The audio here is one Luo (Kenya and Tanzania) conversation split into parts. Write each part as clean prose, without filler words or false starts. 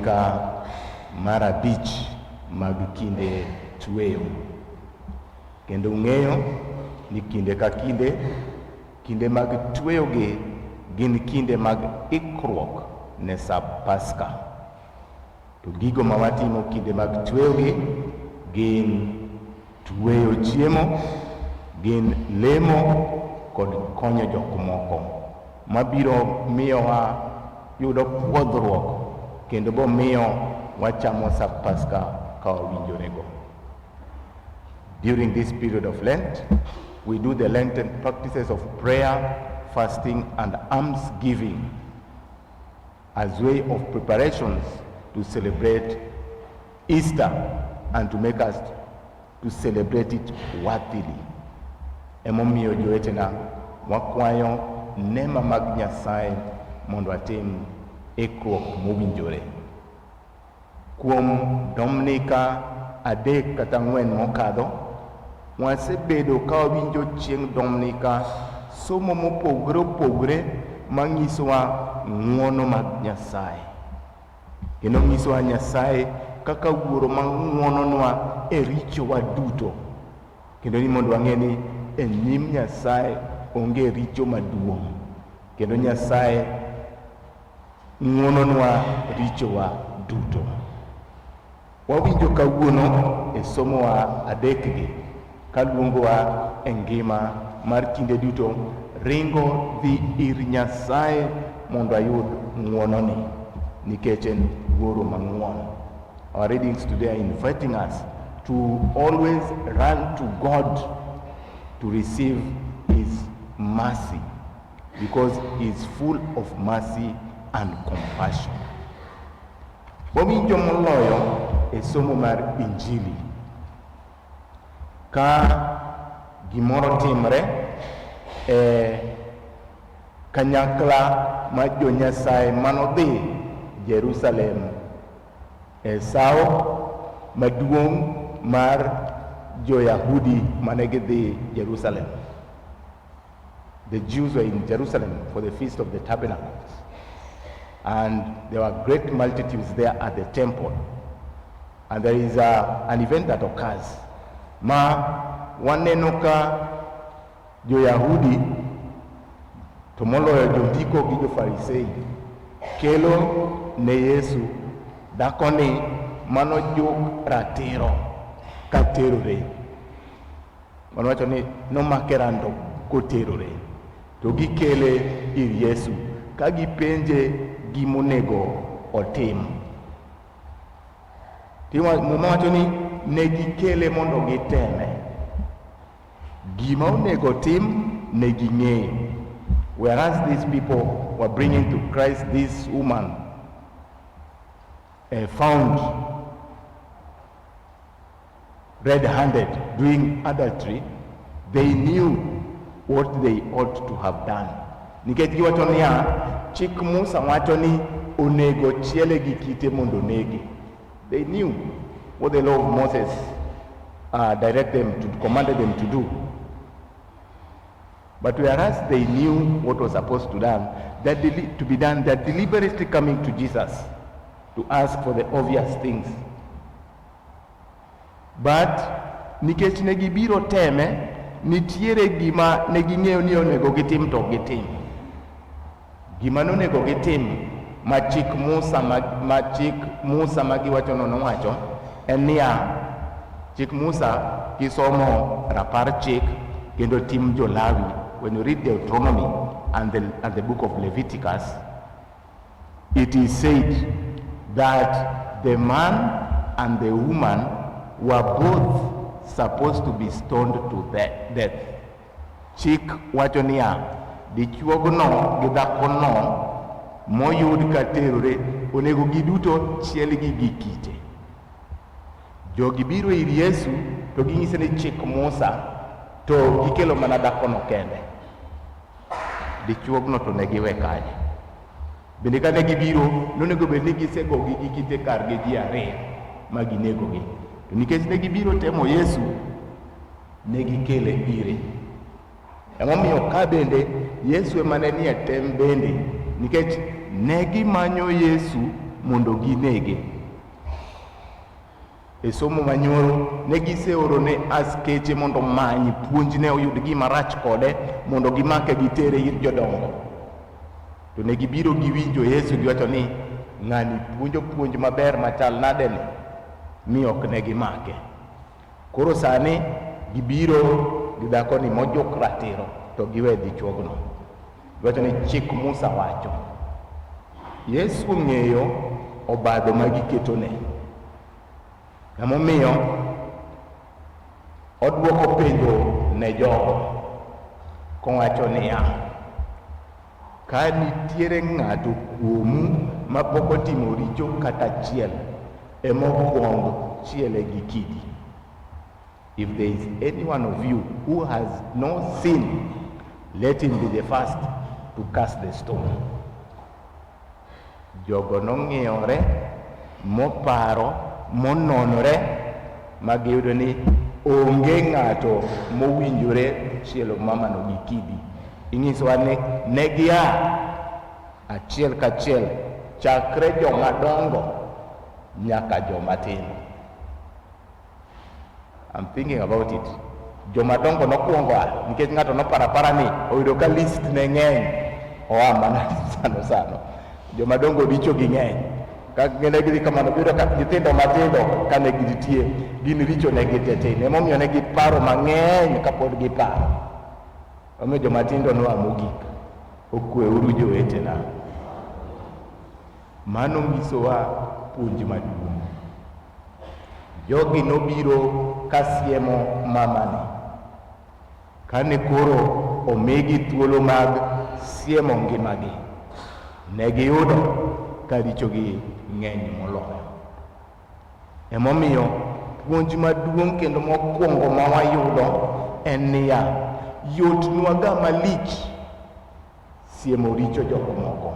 Dominika mar 5 mag kinde tweyo. Kendo ng'eyo ni kinde ka kinde mag tweyogi gin kinde mag ikruok ne sa Paska. To gigo ma watimo kinde mag tweyogi gin tweyo chiemo, gin lemo kod konyo jok moko mabiro miyowa yudo puodhruok kendo bo miyo wachamo sa Paska ka wawinjorego. During this period of Lent, we do the Lenten practices of prayer, fasting, and almsgiving as way of preparations to celebrate Easter and to make us to celebrate it worthily. Emomiyo jowetena wakwayo nema mag Nyasaye mondo atim ikruok mowinjore. Kuom Dominika 3 kata 4 mokadho, wasebedo ka wawinjo chieng' Dominika somo mopogore opogore manyisowa ng'uono mag Nyasaye. Kendo nyisowa Nyasaye kaka wuoro ma ng'uononwa e richowa duto. Kendo ni mondo wang'e ni e nyim Nyasaye onge richo maduong'. Kendo Nyasaye ng'uononwa richowa duto. Wawinjo kawuono e somowa adekgi kaluongowa e ngima mar kinde duto ringo dhi ir Nyasaye mondo ayud ng'uononi nikech en wuoro mang'uon. Our readings today are inviting us to always run to God to receive His mercy because He is full of mercy and compassion. Wawinjo moloyo e somo mar Injili ka gimoro timre e kanyakla ma jo Nyasaye manodhi Jerusalem e sao maduong' mar jo-Yahudi manegidhi Jerusalem. The Jews were in Jerusalem for the Feast of the Tabernacles, and there were great multitudes there at the temple. And there is an event that occurs. Ma waneno ka jo-Yahudi to moloyo jondiko gi jo-Farisei kelo ne Yesu dakoni mano juk ratiro ka terore. Wanawacho ni nomake rando koterore. To gikele ir Yesu ka gipenje gimonego otim. Muma wacho ni ne gikele mondo giteme. Gima onego tim ne ging'eyo. Whereas these people were bringing to Christ this woman found red-handed doing adultery, they knew what they ought to have done. Nikech giwacho niya, chik Musa wacho ni onego chiele gi kite mondo negi. They knew what the law of Moses commanded them to do. But whereas they knew what was supposed to be done, they're deliberately coming to Jesus to ask for the obvious things. But nikech ne gibiro teme, nitiere gima ne ging'eyo ni onego gitim to gitim. Gima nonego gitim ma chik Musa ma giwacho nowacho en niya, chik Musa kisomo rapar chik kendo tim jo-Lawi. When you read Deuteronomy and the book of Leviticus, it is said that the man and the woman were both supposed to be stoned to death. Chik wacho niya, dichuogno gi dhakono moyud ka terore onego giduto chielgi gi kite. Jogi biro ir Yesu to ging'ise ni chik Musa to gikelo mana dhakono kende. Dichuogno to ne giwe kanye. Bende ka ne gibiro nonego bed ni gisegogi gi kite kargi ji 2 ma ginegogi. To nikech ne gibiro temo Yesu, ne gikele ire. Emomiyo ka bende Yesu ema ne nie tem bende, nikech ne gimanyo Yesu mondo ginege. E somo manyoro ne giseoro ne askeche mondo manyi puonjne oyud gima rach kode mondo gimake gitere ir jodongo. To ne gibiro giwinjo Yesu giwacho ni ng'ani puonjo puonj maber machal nade ni mi ok ne gimake. Koro sani gibiro gi dhako ni mojuk ratiro to giwe dichuogno. Giwacho ni chik Musa wacho. Yesu ng'eyo obadho ma giketone. Emomiyo odwoko penjo ne jogo kowacho niya, ka nitiere ng'ato kuomu ma pok otimo richo kata achiel, emokwong chiele gi kidi. If there is any one of you who has no sin, let him be the first to cast the stone. Jogo nong'iyore, moparo, mononore, magiyudo ni onge ng'ato mowinjore chielo mamano gi kidi. Ing'isowa ni negia achiel kachiel chakre joma dongo nyaka joma tindo. I'm thinking about it. Joma dongo nokwongo nikech ng'ato noparapara ni oyudo ka list ne ng'eny oa mana sano. Joma dongo richo gi ng'eny. Ka ngene gidhi kamano biro ka nyithindo matindo kane gitie gin richo ne gitete. Emomiyo ne giparo mang'eny kapod giparo. Omiyo joma tindo noa mogik. Okweuru jowetena. Mano nyisowa puonj maduong'. Jogi nobiro kasiemo mamani. Kane koro omigi thuolo mag siemo ngimagi, ne giyudo ka richogi ng'eny moloyo. Emomiyo puonj maduong' kendo mokwongo ma wayudo en niya, yotnwa ga malich siemo richo joko moko.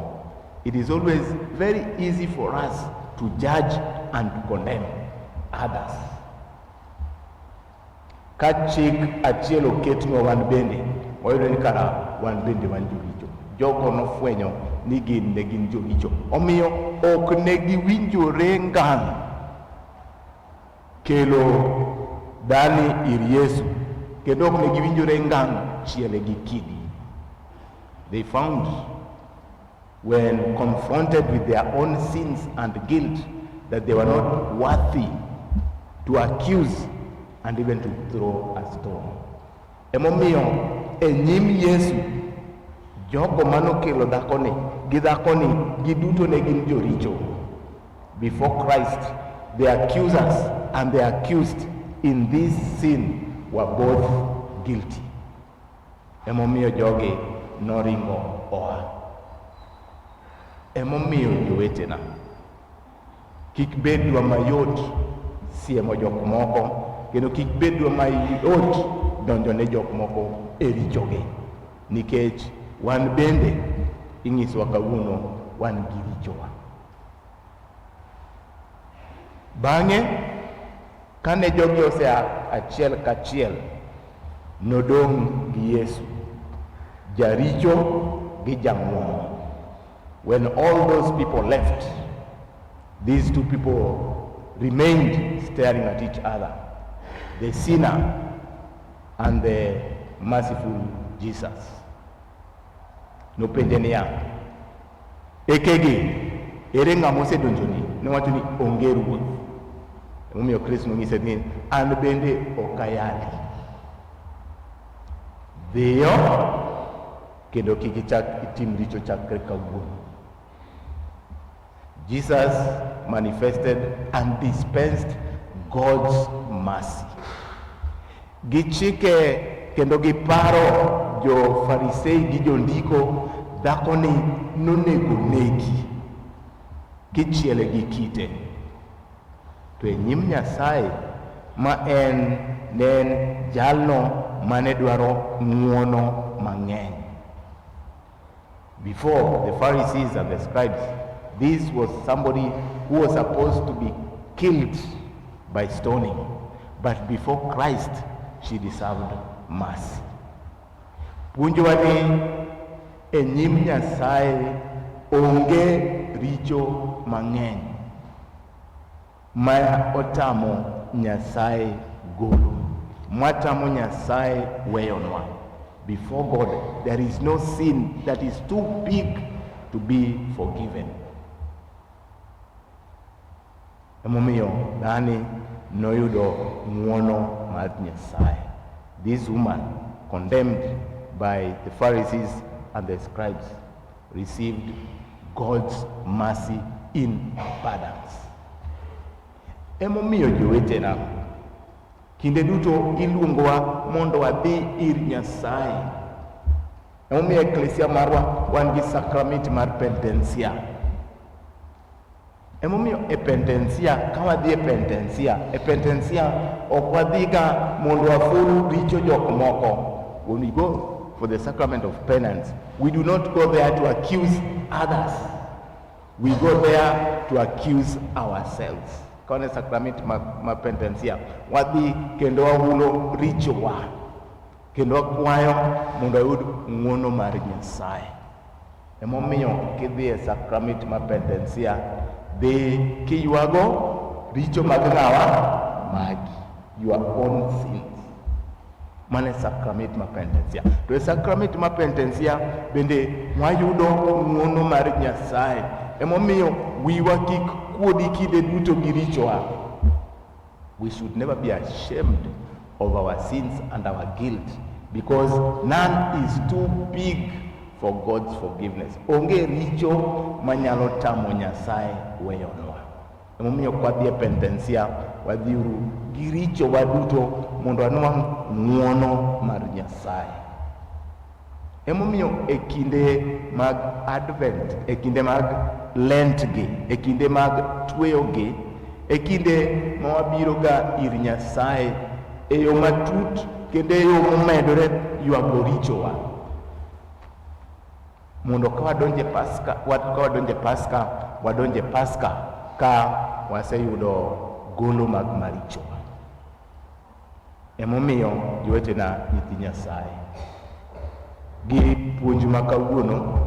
It is always very easy for us to judge and to condemn others. Ka chik achiel oketnwa wan bende, wayudo ni kara wan bende wan joricho. Jogo nofwenyo ni gin ne gin joricho. Omiyo ok ne giwinjore ngang' kelo dani ir Yesu. Kendo ok ne giwinjore ngang' chiele gi kidi. They found when confronted with their own sins and guilt that they were not worthy to accuse and even to throw a stone. Emomiyo e nyim Yesu jogo manokelo dhakoni giduto ne gin joricho. Before Christ, the accusers and the accused in this sin were both guilty. Emomiyo jogi noringo oa. Emomiyo jowetena kik bedwa mayot siemo jok moko, kendo kik bedwa mayot donjo ne jok moko e richogi, nikech wan bende ing'iswa kawuono wan gi richowa. Bang'e kane jogi osea achiel kachiel, nodong' gi Yesu, jaricho gi jang'wono. When all those people left, these two people remained staring at each other, the sinner and the merciful Jesus. Nopenje niya, ekegi ere ng'ama osedonjoni? Nowacho ni onge ruoth. Emomiyo Kristo nonyise ni an bende ok ayali. Dhiyo kendo kik ichak itim richo chakre kawuono. Jesus manifested and dispensed God's mercy. Gichike kendo giparo jo Farisei gi jondiko dhakoni nonego negi kichiele gi kite. To e nyim Nyasaye ma en jalno mane dwaro ng'wono mang'eny. Before the Pharisees and the scribes, this was somebody who was supposed to be killed by stoning. But before Christ, she deserved mercy. Puonjwa ni e nyim Nyasaye onge richo mang'eny ma otamo Nyasaye golo, matamo Nyasaye weyonwa. Before God, there is no sin that is too big to be forgiven. Emomiyo dhani noyudo ng'wono mar Nyasaye. This woman, condemned by the Pharisees and the scribes, received God's mercy in abundance. Emomiyo jowetena, kinde duto iluongowa mondo wadhi ir Nyasaye. Emomiyo eklesia marwa wan gi sakramenti mar penitensia. Emomiyo penitensia, ka wadhi penitensia ok wadhiga mondo waful richo jok moko. When we go for the sacrament of penance, we do not go there to accuse others. We go there to accuse ourselves. Kone sakramenti ma penitensia, wadhi kendo wahulo richowa, kendo wakwayo mondo wayud ng'wono mar Nyasaye. Emomiyo kidhi e sakramenti ma penitensia, dhi kiywago richo mag ng'awa? Magi, your own sins. Mane sakramenti ma penitensia. To e sakramenti ma penitensia bende wayudo ng'wono mar Nyasaye. Emomiyo wiwa kik kuodi kinde duto gi richowa. We should never be ashamed of our sins and our guilt, because none is too big for God's forgiveness. Onge richo manyalo tamo Nyasaye weyonwa. Emomiyo kwadhi e penitensia, wadhiuru gi richo waduto mondo anwang' ng'wono mar Nyasaye. Emomiyo e kinde mag Advent, e kinde mag Lent gi, e kinde mag tweyo gi, e kinde ma wabiro ga ir Nyasaye e yo matut kendo e yo momedore ywago richowa. Mondo ka wadonje Paska ka waseyudo golo mag marichowa. Emomiyo jowetena, nyithi Nyasaye, gi puonj ma kawuono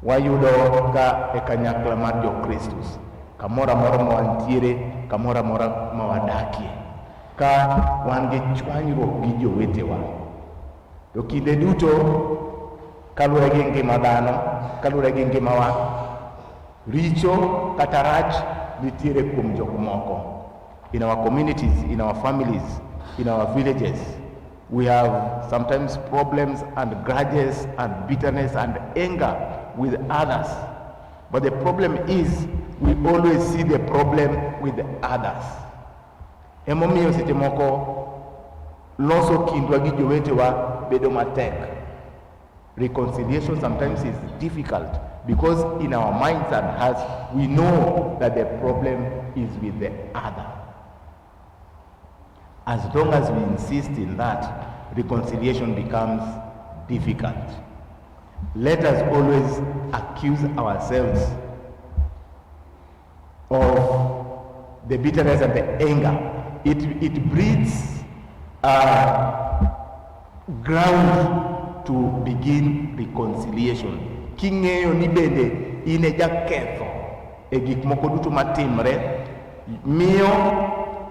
wayudo ka e kanyakla mar Jo-Kristus, kamoro amora ma wantiere, kamoro amora ma wadakie, ka wan gi chwanyruok gi jowetewa. To kinde duto, kaluwore gi ngima dhano, kaluwore gi ngimawa, richo kata rach nitiere kuom jok moko. In our communities, in our families, in our villages, we have sometimes problems and grudges and bitterness and anger with others. But the problem is, we always see the problem with others. Emomiyo seche moko loso kindwa gi jowetewa bedo matek. Reconciliation sometimes is difficult because in our minds and hearts we know that the problem is with the other. As long as we insist in that, reconciliation becomes difficult. Let us always accuse ourselves of the bitterness and the anger. It breeds ground to begin reconciliation. King'eyo ni bende ine jaketho e gik moko duto matimre, miyo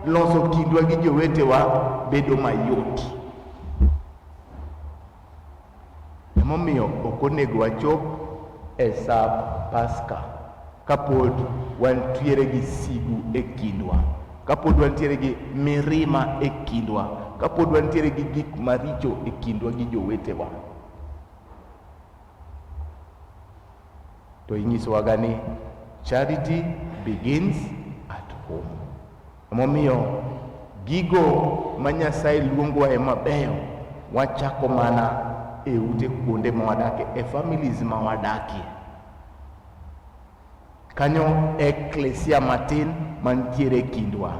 loso kindwa gi jowetewa bedo mayot. Emomiyo ok onego wachop e sap Paska kapod wantiere gi sigu e kindwa, kapod wantiere gi mirima e kindwa, kapod wantiere gi gik maricho e kindwa gi jowetewa. To inyisowaga ni charity begins at home. Emomiyo gigo ma Nyasaye luongowa e mabeyo wachako mana e ute kuonde ma wadakie, e families ma wadakie. Kanyo eklesia matin mantiere kindwa.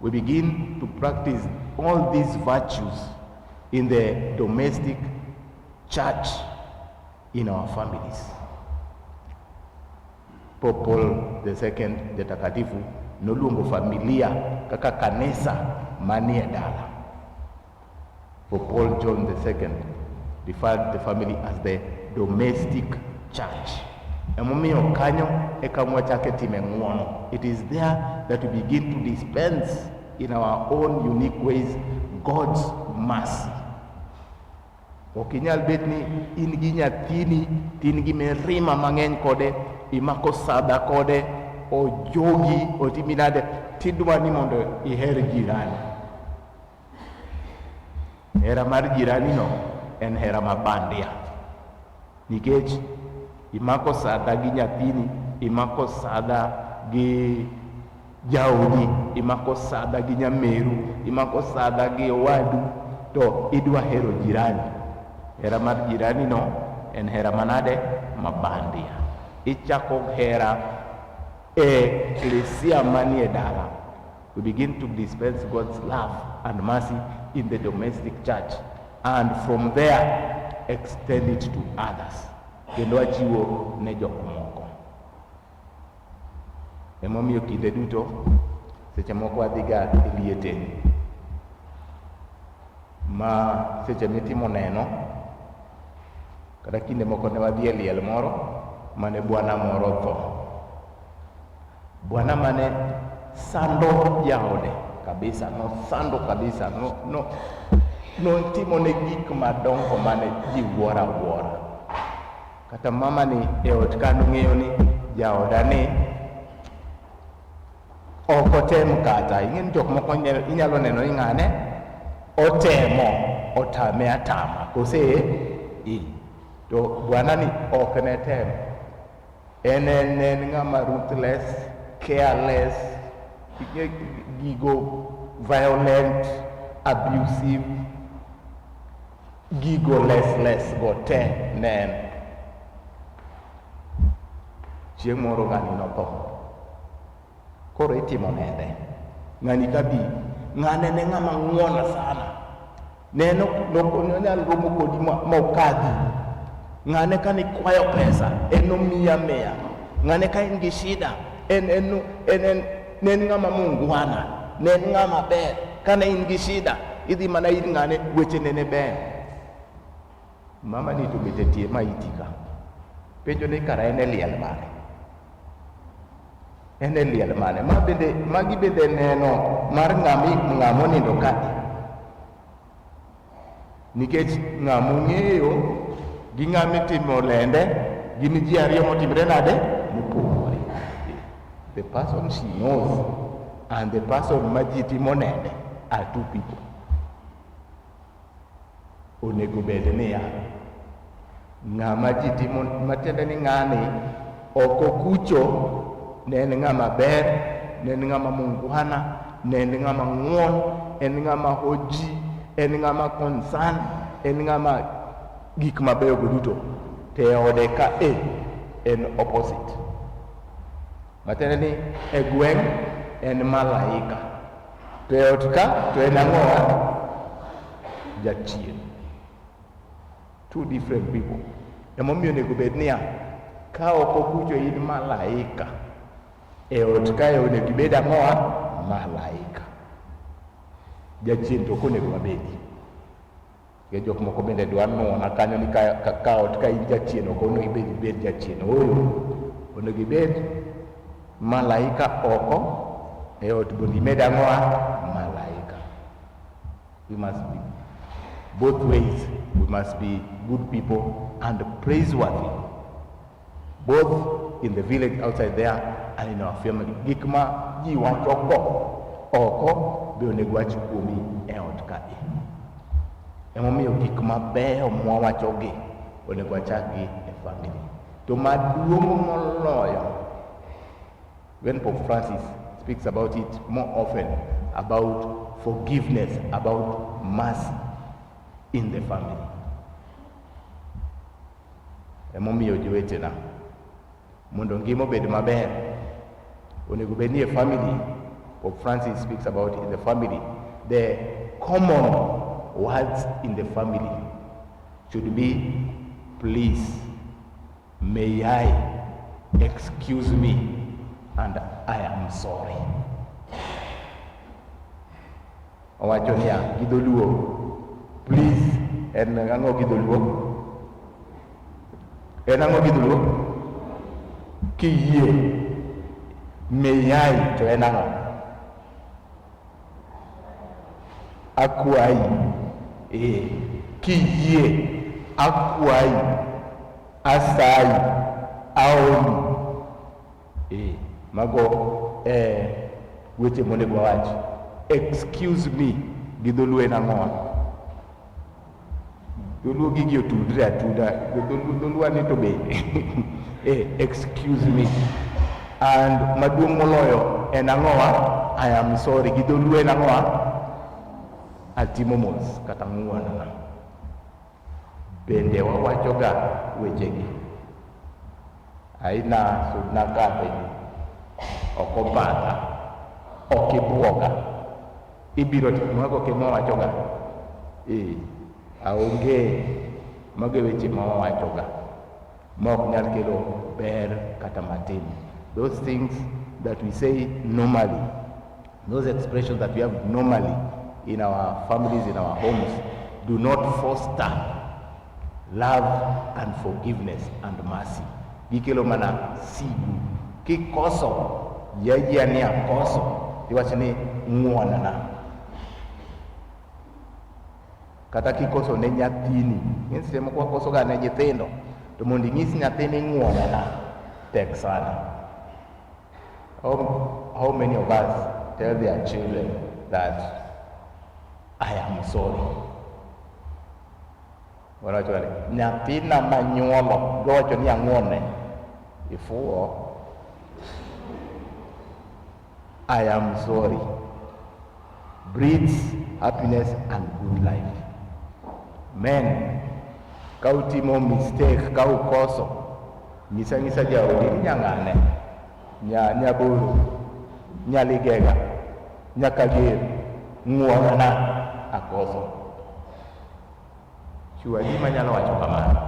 We begin to practice all these virtues in the domestic church in our families. Pope Paul II the Takatifu noluongo familia kaka kanisa manie dala. Pope Paul John II referred the family as the domestic church. Emomiyo kanyo e kama wachake time ng'uono. It is there that we begin to dispense in our own unique ways God's mercy. Okinyal bet ni in gi nyathini, tin gi mirima mang'eny kode, imako sada kode, ojogi, otiminade, tidwa ni mondo iher jirani. Hera mar jirani no en hera mabandia. Nikech imako sada gi nyathini, imako sada gi jaodi, imako sada gi nyameru, imako sada gi owadu, to idwa hero jirani. Hera mar jirani no en hera manade? Mabandia. Ichako hera ecclesia manie dala. We begin to dispense God's love and mercy in the domestic church, and from there extend it to others. Kendo achiwo ne jok moko. Emomiyo kinde duto seche moko adhiga e liete ma seche mitimo neno, kata kinde moko ne wadhi e liel moro mane bwana moro tho. Bwana mane sando jaode kabisa, no sando kabisa, no timo ne gik madongo mane ji wuora wuora. Kata mama ni e ot kano ng'eyo ni jaoda ni okotem kata, ing'en jok moko inyalo neno ni ng'ane otemo, otame atama, kose to bwana ni ok ne tem. En ng'ama ruthless, careless, gigo violent, abusive, gigo less go te nen. Chieng' moro ng'ani notho, koro itimo nede. Ng'ani kabi, ng'ane ne ng'ama ng'wona sana, neno nyalo romo kodi mokadhi. Ng'ane ka ni kwayo pesa, eno mia. Ng'ane ka in gi shida, nen ng'ama mungwana, nen ng'ama ber. Kana in gi shida, idhi mana ir ng'ane, weche nene ber. Mama ni to bete tie ma itika. Penjo ni kara ene liel mane. Ene liel mane. Magi bende neno mar ng'amo nindo kati. Nikech ng'amo ng'eyo gi ng'ami timo lende, gin ji ariyo motimre nade? Mopogore. The person she knows and the person ma ji timo nende are two people. Onego bed niya, ng'ama ji timo, matiende ni ng'ani oko kucho, ne en ng'ama ber, ne en ng'ama mungwana, ne en ng'ama ng'won, en ng'ama hoji, en ng'ama concern, en ng'ama gik mabeyo duto. Te ode ka en opposite. Matiende ni e gweng' en malaika, to e ot ka to en ang'owa? Jachien. Two different people. Emomiyo onego bed niya, ka oko kucho in malaika, e ot kae onego ibed ang'owa? Malaika. Jachien to konego mabedi. Ke jok moko bende dwa nuona kanyo ni ka ot ka in jachien ok onego ibed jachien. Onego ibed malaika oko, e ot bondo imed ang'owa? Malaika. We must be both ways. We must be good people and praiseworthy, both in the village outside there and in our family. Gik ma ji wacho oko be onego wach kuomi e ot kae. Emomiyo gik mabeyo mwawachogi onego wachakgi e family. To maduong' moloyo, when Pope Francis speaks about it more often, about forgiveness, about mercy in the family. Emomiyo jowetena, mondo ngima obed maber, onego bed ni e family. Pope Francis speaks about in the family. The common words in the family should be, please, may I, excuse me, and I am sorry. Owacho niya, gidoluo, please, en ang'o gidoluo? En ang'o gidoluo? kiyie meyai to en ang'o? Akwayi, kiyie, akwayi, asayi, aoli. Mago weche monego wach. Excuse me, gi dholuo en ang'o? Dholuo gigi otudre atuda, dholuo ni to bende. Excuse me. And maduong' moloyo en ang'owa? I am sorry. Gi dholuo en ang'owa? Atimo mos kata ng'uonana. Bende wawachoga wechegi. Aina sudna kape ni okobata, okibuoga. Ibiro timogo kemo wachoga. Aonge mage weche ma wachoga. Mok nyal kelo ber kata matin. Those things that we say normally, those expressions that we have normally in our families, in our homes, do not foster love and forgiveness and mercy. Gikelo mana sigu. Kikoso, yeye ni akoso, iwachini ng'uonana. Kata kikoso ne nyathini, ng'isi moko wakoso ga ne nyithindo, to mondo ing'is nyathini ng'uonana, tek sana. How many of us tell their children that I am sorry? Wanacho wale, nyathina manyuolo, gocho ni ang'uone. Ifuo, I am sorry. Breeds happiness and good life. Men, kau timo mistake, kau koso, ngisa jaodi nyangane, nyaburu, nyaligega, nyakagir, ng'uonana akoso. Chua di manyalo wacho kamano.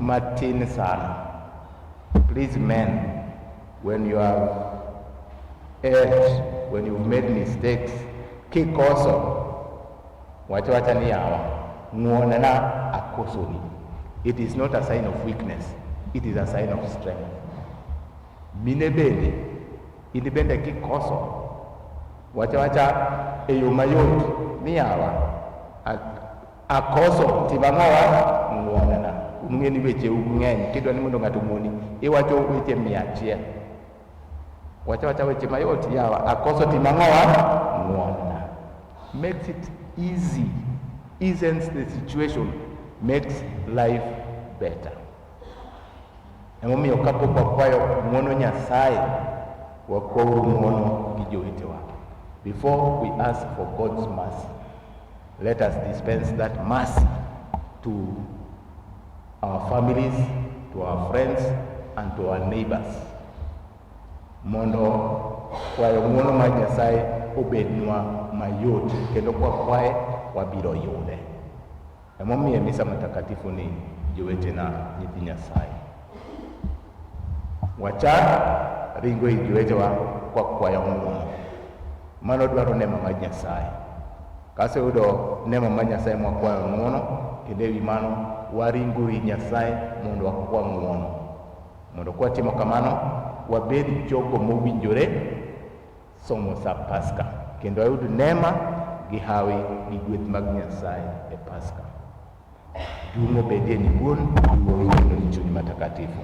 Matin sana. Please men, when you have erred, when you've made mistakes, kikoso, wacha ni yawa, ng'uonana akosoni. It is not a sign of weakness, it is a sign of strength. Mine bende, ini bende kikoso, wacha eyo mayot ni yawa, akoso tibang'owa ng'uonana. Ng'eni weche ung'eny, kidwa ni mondo ng'ato ng'uoni, iwacho weche 100. Wacha weche mayot yawa, akoso timang'owa ng'uonana. Makes it easy, eases the situation, makes life better. Emomiyo kapok wakwayo ng'uono Nyasaye, wakwayo ng'uono gi jowetewa. Before we ask for God's mercy, let us dispense that mercy to our families, to our friends, and to our neighbors. Mondo kwayo ng'uono mar Nyasaye obednwa mayot, kendo kwakwaye wabiro yude. Emomiyo misa matakatifu ni jowetena nyithi Nyasaye. Wacha ringo ir jowetewa kwakwayo ng'uono. Mano dwaro nema mar Nyasaye. Kaseyudo nema mar Nyasaye mwakwayo ng'uono, kendo ewi mano waringo ir Nyasaye mondo wakwa ng'uono. Mondo kwatimo kamano, wabed jogo mowinjore somo sa Paska, kendo ayud nema gi hawi gi gweth mag Nyasaye e Paska. Duong' obedie ni Wuon, Wuowi kendo ni Chuny Matakatifu.